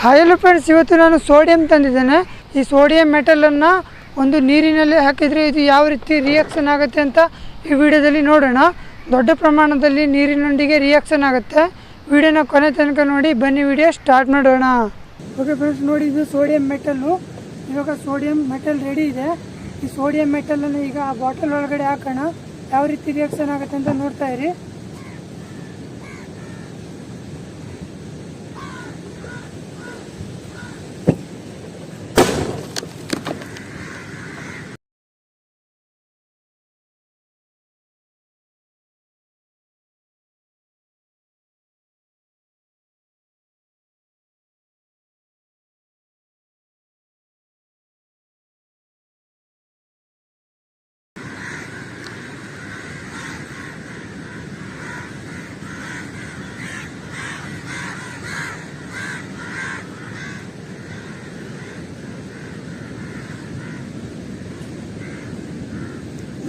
Hello friends, ಇವತ್ತು ನಾನು sodium ತಂದಿದ್ದೇನೆ. ಈ ಸೋಡಿಯಂ ಮೆಟಲನ್ನು ಒಂದು ನೀರಿನಲ್ಲಿ ಹಾಕಿದರೆ ಇದು ಯಾವ ರೀತಿ ರಿಯಾಕ್ಷನ್ ಆಗುತ್ತೆ ಅಂತ ಈ ವಿಡಿಯೋದಲ್ಲಿ ನೋಡೋಣ. ದೊಡ್ಡ ಪ್ರಮಾಣದಲ್ಲಿ ನೀರಿನೊಂದಿಗೆ ರಿಯಾಕ್ಷನ್ ಆಗುತ್ತೆ. ವಿಡಿಯೋನ ಕೊನೆ ತನಕ ನೋಡಿ. ಬನ್ನಿ ವಿಡಿಯೋ ಸ್ಟಾರ್ಟ್ ಮಾಡೋಣ. ಓಕೆ ಫ್ರೆಂಡ್ಸ್, ನೋಡಿ ಇದು ಸೋಡಿಯಂ ಮೆಟಲ್ಲು. ಇವಾಗ ಸೋಡಿಯಂ ಮೆಟಲ್ ರೆಡಿ ಇದೆ. ಈ ಸೋಡಿಯಂ ಮೆಟಲನ್ನು ಈಗ ಆ ಬಾಟಲ್ ಒಳಗಡೆ ಹಾಕೋಣ. ಯಾವ ರೀತಿ ರಿಯಾಕ್ಷನ್ ಆಗುತ್ತೆ ಅಂತ ನೋಡ್ತಾ ಇರಿ.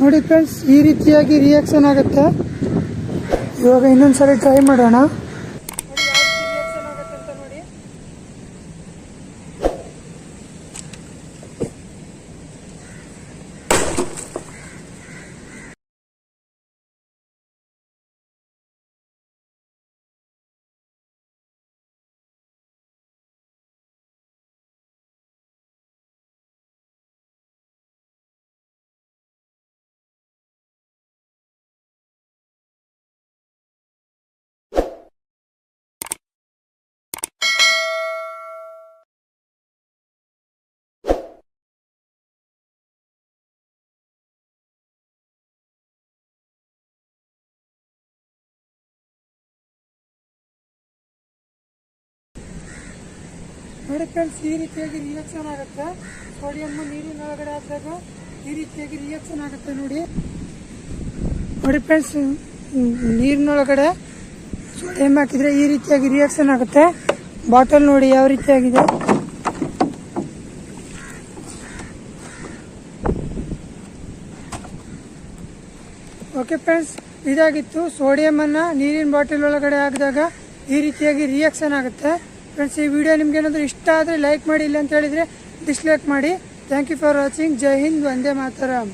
ನೋಡಿ ಫ್ರೆಂಡ್ಸ್, ಈ ರೀತಿಯಾಗಿ ರಿಯಾಕ್ಷನ್ ಆಗುತ್ತೆ. ಇವಾಗ ಇನ್ನೊಂದ್ಸರಿ ಟ್ರೈ ಮಾಡೋಣ. ರಿಯಾಕ್ಷನ್ ಆಗುತ್ತೆ ಅಂತ ನೋಡಿ. ನೋಡಿ ಫ್ರೆಂಡ್ಸ್, ಈ ರೀತಿಯಾಗಿ ರಿಯಾಕ್ಷನ್ ಆಗುತ್ತೆ. ಸೋಡಿಯಂ ನೀರಿನ ಒಳಗಡೆ ಹಾಕಿದಾಗ ಈ ರೀತಿಯಾಗಿ ರಿಯಾಕ್ಷನ್ ಆಗುತ್ತೆ. ನೋಡಿ ಫ್ರೆಂಡ್ಸ್, ನೀರಿನೊಳಗಡೆ ಸೋಡಿಯಂ ಹಾಕಿದ್ರೆ ಈ ರೀತಿಯಾಗಿ ರಿಯಾಕ್ಷನ್ ಆಗುತ್ತೆ. ಬಾಟಲ್ ನೋಡಿ ಯಾವ ರೀತಿಯಾಗಿದೆ. ಓಕೆ ಫ್ರೆಂಡ್ಸ್, ಇದಾಗಿತ್ತು ಸೋಡಿಯಂ ಅನ್ನ ನೀರಿನ ಬಾಟಲ್ ಒಳಗಡೆ ಹಾಕಿದಾಗ ಈ ರೀತಿಯಾಗಿ ರಿಯಾಕ್ಷನ್ ಆಗುತ್ತೆ. ಫ್ರೆಂಡ್ಸ್, ಈ ವಿಡಿಯೋ ನಿಮ್ಗೆ ಏನಾದರೂ ಇಷ್ಟ ಆದರೆ ಲೈಕ್ ಮಾಡಿ, ಇಲ್ಲ ಅಂತ ಹೇಳಿದರೆ ಡಿಸ್ಲೈಕ್ ಮಾಡಿ. Thank you for watching. ಜೈ ಹಿಂದ್, ವಂದೇ ಮಾತರಂ.